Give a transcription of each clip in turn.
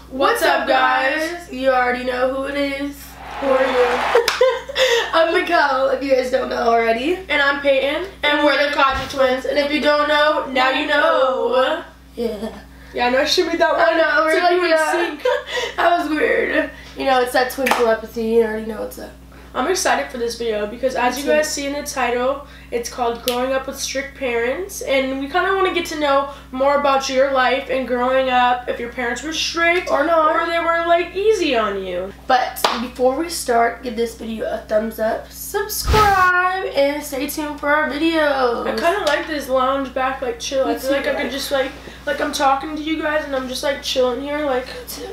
What's up, guys? You already know who it is. Who are you? I'm Mikahl, if you guys don't know already. And I'm Payton. And we're the Caci Twins. And if you don't know, now you know. Yeah. Yeah, I know it should be that one. I know, we're like, in sync. That was weird. You know, it's that twin telepathy. You already know what's up. I'm excited for this video because as you guys see in the title, it's called Growing Up with Strict Parents, and we kind of want to get to know more about your life and growing up, if your parents were strict or not, or they were like easy on you. But before we start, give this video a thumbs up, subscribe, and stay tuned for our videos. I kind of like this lounge back, like chill. I feel like I could just like I'm talking to you guys and I'm just like chilling here, like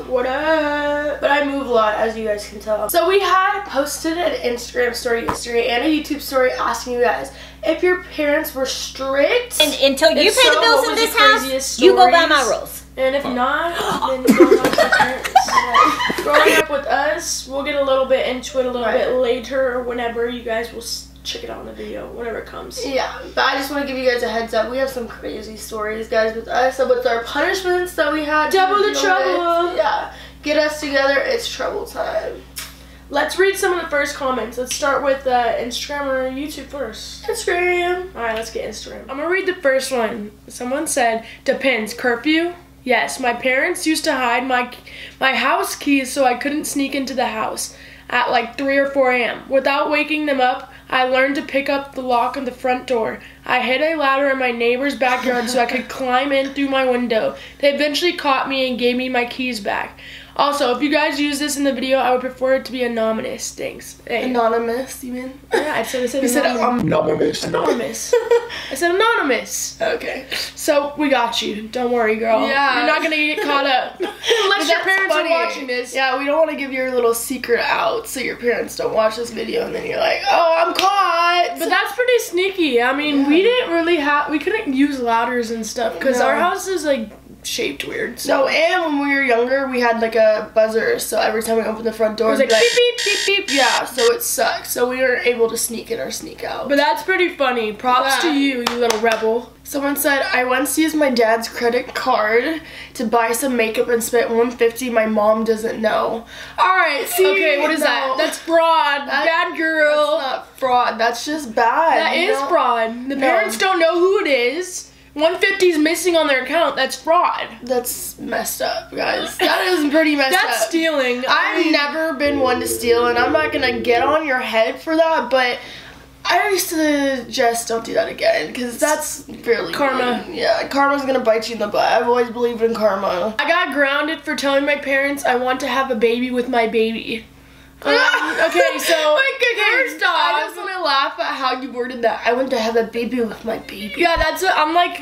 what up? But I move a lot, as you guys can tell. So we had posted an Instagram story yesterday and a YouTube story asking you guys if your parents were strict. And until you pay the bills in this house, you go by my rules. And if not, then go by your parents. Growing up with us, we'll get a little bit into it a little bit later or whenever. You guys will check it out in the video, whenever it comes. Yeah, but I just want to give you guys a heads up. We have some crazy stories, guys, with us. So with our punishments that we had. Double the trouble. Yeah, get us together. It's trouble time. Let's read some of the first comments. Let's start with Instagram or YouTube first. Instagram. Alright, let's get Instagram. I'm gonna read the first one. Someone said, depends, curfew? Yes, my parents used to hide my house keys so I couldn't sneak into the house at like 3 or 4 a.m. Without waking them up, I learned to pick up the lock on the front door. I hid a ladder in my neighbor's backyard so I could climb in through my window. They eventually caught me and gave me my keys back. Also, if you guys use this in the video, I would prefer it to be anonymous. Thanks. Hey. Anonymous, you mean? Yeah, I said you said anonymous. Anonymous. I said anonymous. Okay. So, we got you. Don't worry, girl. Yeah. You're not going to get caught up. Unless your parents are watching this. Yeah, we don't want to give your little secret out so your parents don't watch this video and then you're like, oh, I'm caught. But that's pretty sneaky. I mean, we didn't really we couldn't use ladders and stuff because our house is like shaped weird. So. No, and when we were younger, we had like a buzzer, so every time we opened the front door, it was like beep, beep, beep, beep. Yeah, so it sucked. So we weren't able to sneak in or sneak out. But that's pretty funny. Props to you, you little rebel. Someone said, I once used my dad's credit card to buy some makeup and spent $150 my mom doesn't know. Alright, see? Okay, what is that? That's fraud. Bad girl. That's not fraud. That's just bad. That is fraud. The parents don't know who it is. 150 is missing on their account. That's fraud. That's messed up, guys. That is pretty messed up. That's stealing. I've never been one to steal, and I'm not gonna get on your head for that, but I used to suggest don't do that again, because that's fairly karma. mean. Yeah, karma's gonna bite you in the butt. I've always believed in karma. I got grounded for telling my parents I want to have a baby with my baby. Okay, so first off, I just want to laugh at how you worded that. I want to have a baby with my baby. Yeah, that's what I'm like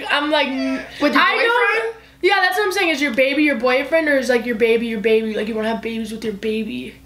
with your boyfriend. Yeah, that's what I'm saying. Is your baby your boyfriend, or is like your baby? Like you want to have babies with your baby?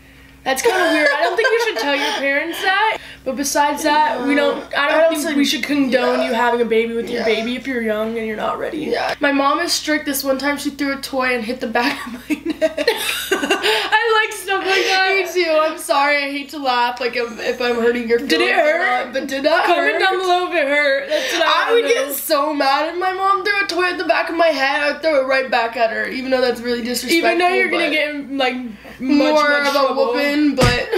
That's kind of weird. I don't think you should tell your parents that. But besides that, I don't think we should condone you having a baby with your baby if you're young and you're not ready. Yeah. My mom is strict. This one time she threw a toy and hit the back of my neck. I like stuff like that. Me too. I'm sorry. I hate to laugh like if I'm hurting your feelings. Did it hurt? But did that hurt? Comment down below if it hurt. That's what I would get so mad if my mom threw a toy at the back of my head. I'd throw it right back at her, even though that's really disrespectful. Even though you're gonna get like more of a whooping, but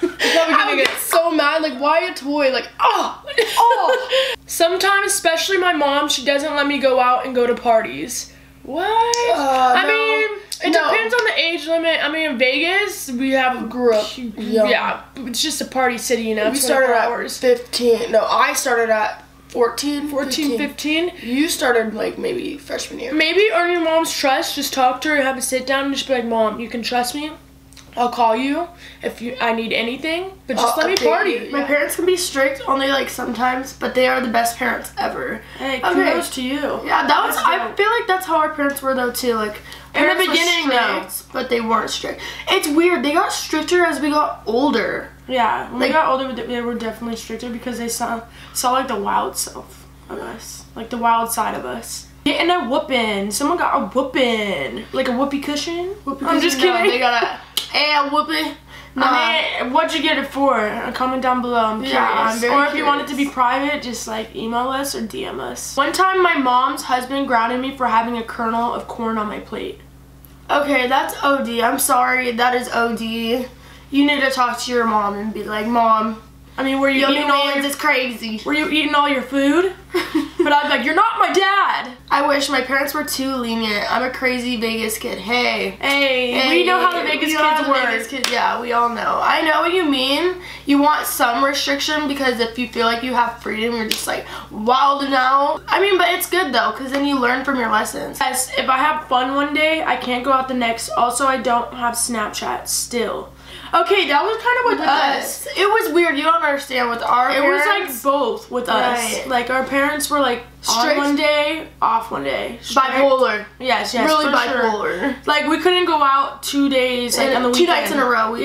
I would get so mad. Like, why a toy? Like, oh. Sometimes, especially my mom, she doesn't let me go out and go to parties. What? I mean, it depends on the age limit. I mean, in Vegas, we grew up young. Yeah, it's just a party city, you know. We started at 15. No, I started at 14, 15. You started like maybe freshman year. Maybe earn your mom's trust. Just talk to her, have a sit down, and just be like, Mom, you can trust me. I'll call you if I need anything, but just let me party. My parents can be strict only like sometimes, but they are the best parents ever. Hey, kudos to you. Yeah, I feel like that's how our parents were though too. Like in the beginning, but they weren't strict. It's weird. They got stricter as we got older. Yeah, when we got older, they were definitely stricter because they saw like the wild self of us, like the wild side of us. Getting a whooping. Someone got a whooping, like a whoopee cushion. I'm just kidding. They got a whoopee. I mean, what'd you get it for? Comment down below. I'm curious. I'm very or if you want it to be private, just like email us or DM us. One time, my mom's husband grounded me for having a kernel of corn on my plate. Okay, that's OD. I'm sorry, that is OD. You need to talk to your mom and be like, Mom, I mean, were you eating all your... It's crazy. Were you eating all your food? But I'd be like, you're not my dad. I wish my parents were too lenient. I'm a crazy Vegas kid. Hey, we know how the Vegas kids work. Yeah, we all know. I know what you mean. You want some restriction because if you feel like you have freedom, you're just like wilding out. I mean, but it's good though, because then you learn from your lessons. Yes, if I have fun one day, I can't go out the next. Also, I don't have Snapchat still. Okay, that was kind of with us. It was weird. You don't understand with our parents. It was like both with us. Like our parents were like strict. On one day, off one day. Strict. Bipolar. Yes, really bipolar. Sure. Like we couldn't go out 2 days like on the weekend. 2 nights in a row.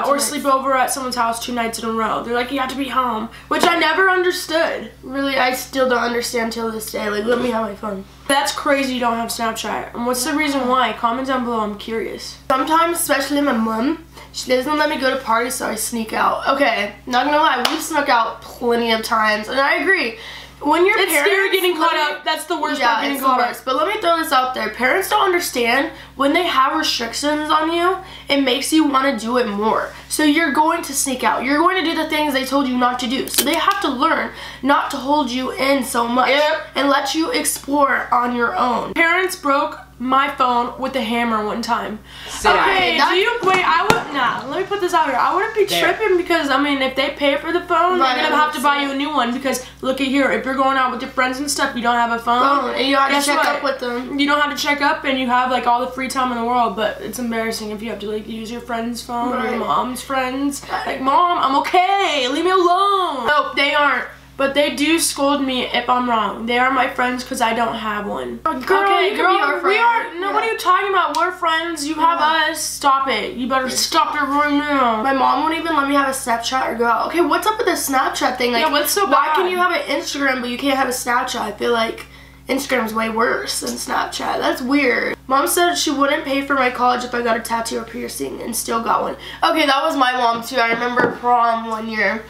Or sleep over at someone's house 2 nights in a row. They're like, you have to be home, which I never understood. Really, I still don't understand till this day. Like, let me have my phone. That's crazy you don't have Snapchat. And what's the reason why? Comment down below, I'm curious. Sometimes, especially my mom, she doesn't let me go to parties, so I sneak out. Okay, not gonna lie, we've snuck out plenty of times, and I agree. When your parents... It's scary getting caught up. That's the worst part, getting caught up. But let me throw this out there. Parents don't understand when they have restrictions on you, it makes you want to do it more. So you're going to sneak out. You're going to do the things they told you not to do. So they have to learn not to hold you in so much and let you explore on your own. Parents broke my phone with a hammer one time. Okay, let me put this out here. I wouldn't be tripping because, I mean, if they pay for the phone, they're going to have to buy you a new one because, look at here, if you're going out with your friends and stuff, you don't have a phone. And you don't have to check up with them. You don't have to check up and you have, like, all the free time in the world, but it's embarrassing if you have to, like, use your friend's phone or your mom's friends. Like, Mom, I'm okay. Leave me alone. Nope, they aren't. But they do scold me if I'm wrong. They are my friends because I don't have one. Girl, we are. No, what are you talking about? We're friends. You have us. Stop it. You better stop it right now. My mom won't even let me have a Snapchat or go out. Okay, what's up with the Snapchat thing? Like, yeah, what's so bad? Why can you have an Instagram but you can't have a Snapchat? I feel like Instagram's way worse than Snapchat. That's weird. Mom said she wouldn't pay for my college if I got a tattoo or piercing and still got one. Okay, that was my mom too. I remember prom one year.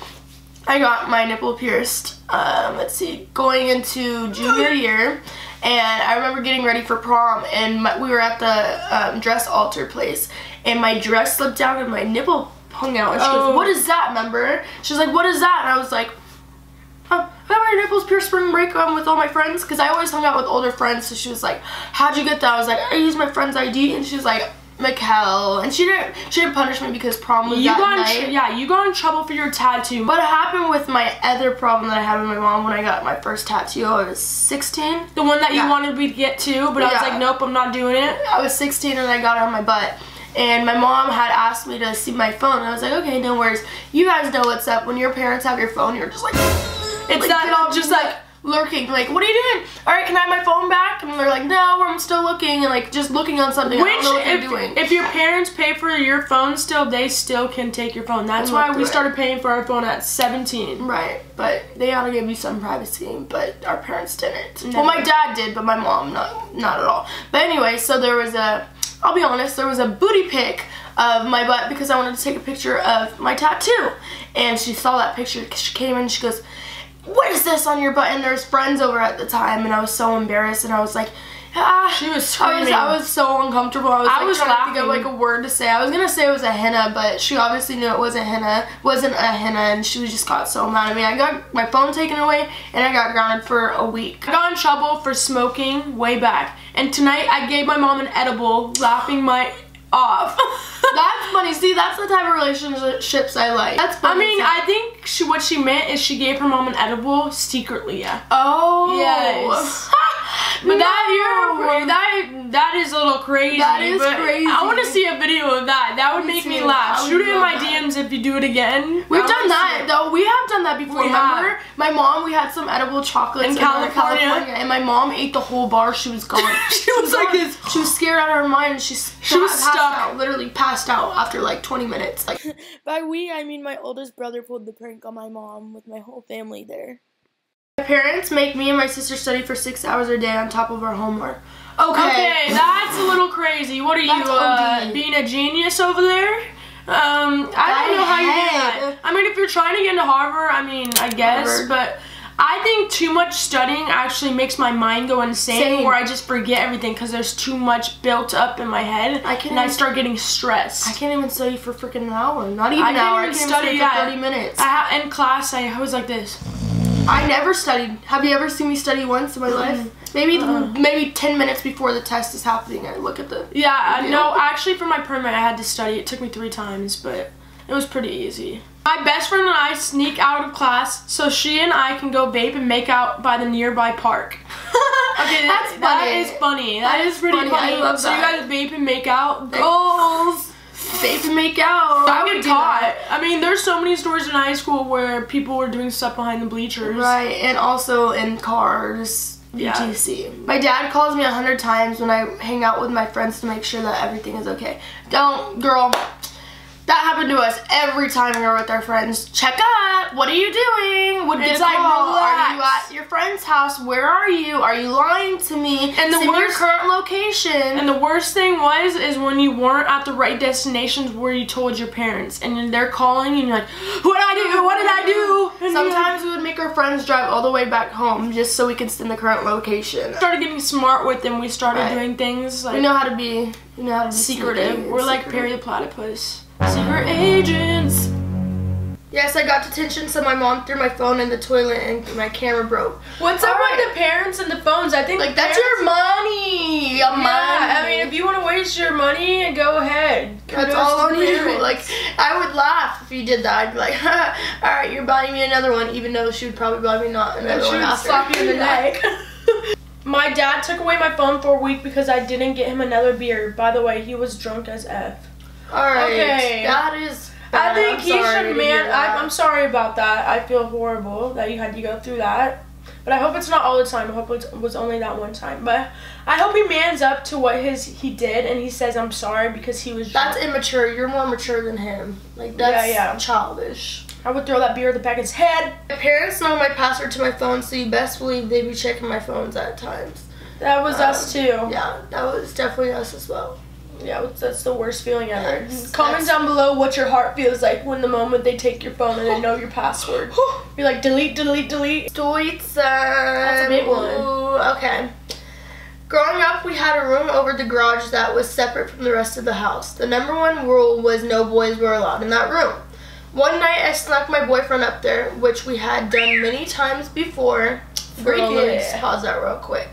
I got my nipple pierced, let's see, going into junior year, and I remember getting ready for prom, and we were at the dress alter place, and my dress slipped down and my nipple hung out, and she goes, what is that, remember? She's like, what is that? And I was like, I got my nipples pierced spring break with all my friends, because I always hung out with older friends, so she was like, how'd you get that? I was like, I used my friend's ID, and she was like, Mikahl, and she didn't punish me because prom was that night. Yeah, you got in trouble for your tattoo. What happened with my other problem that I had with my mom when I got my first tattoo? I was 16. The one that you wanted me to get to, but I was like, nope, I'm not doing it. I was 16 and I got it on my butt. And my mom had asked me to see my phone. And I was like, okay, no worries. You guys know what's up. When your parents have your phone, you're just like, it's not just like lurking, like, what are you doing? All right, can I have my phone back? And they're like, no, I'm still looking, and like just looking on something. I don't know what they're doing. If your parents pay for your phone still, they still can take your phone. That's why we started paying for our phone at 17. Right, but they ought to give you some privacy, but our parents didn't. Never. Well, my dad did, but my mom not at all. But anyway, so there was I'll be honest, there was a booty pic of my butt because I wanted to take a picture of my tattoo, and she saw that picture. She came in and she goes, what is this on your butt? And there's friends over at the time, and I was so embarrassed, and I was like, she was screaming. I was so uncomfortable. I was trying laughing. to think of like a word to say. I was gonna say it was a henna, but she obviously knew it wasn't a henna, and she just got so mad at me. I got my phone taken away, and I got grounded for a week. I got in trouble for smoking way back, and tonight I gave my mom an edible, laughing my off. That's funny. See, that's the type of relationships I like. That's funny. I mean, I think what she meant is she gave her mom an edible secretly, yeah. Oh. Yes. But that is a little crazy. That is crazy. I want to see a video of that. That would make me laugh. Shoot it in my DMs if you do it again. We've done that though. We have done that before. Remember? My mom, we had some edible chocolates in California, and my mom ate the whole bar. She was gone. She was like this. She was scared out of her mind, and she was stuck. Out, literally passed out after like 20 minutes. Like, by we, I mean my oldest brother pulled the prank on my mom with my whole family there. My parents make me and my sister study for 6 hours a day on top of our homework. Okay, that's a little crazy. What are you, being a genius over there? I don't know how you do that. I mean, if you're trying to get into Harvard, I mean, I guess, but I think too much studying actually makes my mind go insane, where I just forget everything because there's too much built up in my head, and I start getting stressed. I can't even study for freaking an hour. Not even an hour. I can't even study for 30 minutes. In class, I was like this. I never studied. Have you ever seen me study once in my life? Maybe 10 minutes before the test is happening, I look at the no, actually for my permit I had to study. It took me 3 times, but it was pretty easy. My best friend and I sneak out of class so she and I can go vape and make out by the nearby park. Okay, That's funny. That is funny. That is pretty funny. I love so that. you guys vape and make out? Goals! Vape and make out. I would caught. I mean, there's so many stories in high school where people were doing stuff behind the bleachers. Right, and also in cars. Yeah. GC. My dad calls me 100 times when I hang out with my friends to make sure that everything is okay. Don't, girl. That happened to us every time we were with our friends. Check up. What are you doing? Would get a call. Are you at your friend's house? Where are you? Are you lying to me? And send me your current location. And the worst thing is when you weren't at the right destinations where you told your parents, and they're calling and you're like, what did I do? What did I do? And sometimes we would make our friends drive all the way back home just so we can send the current location. We started getting smart with them. We started doing things like, we know how to be secretive. We're like Perry the Platypus. Secret agents. Yes, I got detention, so my mom threw my phone in the toilet and my camera broke. What's up with the parents and the phones? I think like that's your money. I mean, if you want to waste your money, go ahead. That's all on you. Like, I would laugh if you did that. I'd be like, all right, you're buying me another one, even though she would probably buy me not another one. She would slap you in the neck. My dad took away my phone for a week because I didn't get him another beer. By the way, he was drunk as F. Alright, okay. That is bad. I think he should, I'm sorry about that. I feel horrible that you had to go through that. But I hope it's not all the time. I hope it was only that one time. But I hope he mans up to what he did and he says I'm sorry because he was drunk. That's immature. You're more mature than him. Like, that's childish. I would throw that beer at the back of his head. My parents know my password to my phone, so you best believe they'd be checking my phones at times. That was us too. Yeah, that was definitely us as well. Yeah, that's the worst feeling ever. Comment down below what your heart feels like when the moment they take your phone and they know your password. You're like, delete, delete, delete. That's a big one. Ooh, okay. Growing up, we had a room over the garage that was separate from the rest of the house. The #1 rule was no boys were allowed in that room. One night, I snuck my boyfriend up there, which we had done many times before. Girl, let me just pause that real quick.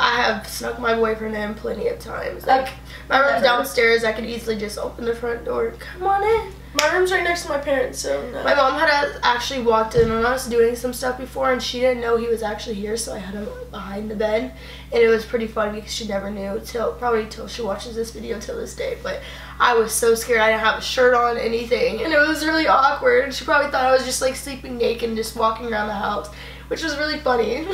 I have snuck my boyfriend in plenty of times. Like, my room's downstairs. I could easily just open the front door. Come on in. My room's right next to my parents, so no. My mom had actually walked in on us doing some stuff before, and she didn't know he was actually here, so I had him behind the bed. And it was pretty funny because she never knew probably till she watches this video till this day. But I was so scared. I didn't have a shirt on, anything, and it was really awkward. And she probably thought I was just like sleeping naked and just walking around the house, which was really funny.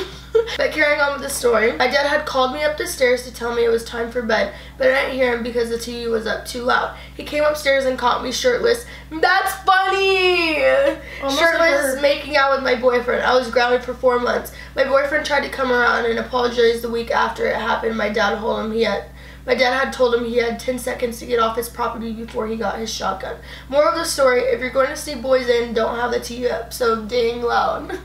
But carrying on with the story, my dad had called me up the stairs to tell me it was time for bed, but I didn't hear him because the TV was up too loud. He came upstairs and caught me shirtless. That's funny! Shirtless, making out with my boyfriend. I was grounded for 4 months. My boyfriend tried to come around and apologize the week after it happened. My dad had told him he had 10 seconds to get off his property before he got his shotgun. Moral of the story, if you're going to sneak boys in, don't have the TV up so dang loud. We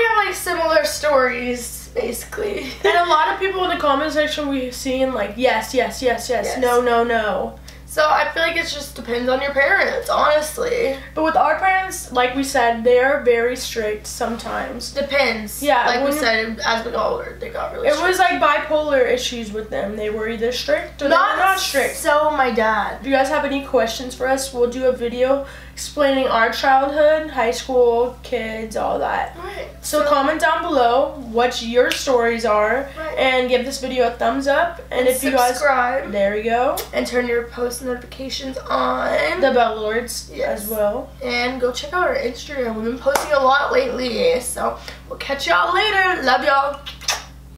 have like similar stories, basically. And a lot of people in the comment section we've seen like, yes, yes, yes, yes, no, no, no. So I feel like it just depends on your parents, honestly. But with our parents, like we said, they are very strict sometimes. Depends. Yeah. Like we said, as we got older, they got really strict. It was like bipolar issues with them. They were either strict or they were not strict. So my dad. If you guys have any questions for us, we'll do a video explaining our childhood, high school, kids, all that. Right. So comment down below what your stories are, and give this video a thumbs up. And if you guys subscribe, there we go, and turn your post notifications on, the bell alerts as well, and go check out our Instagram. We've been posting a lot lately, so we'll catch y'all later. Love y'all.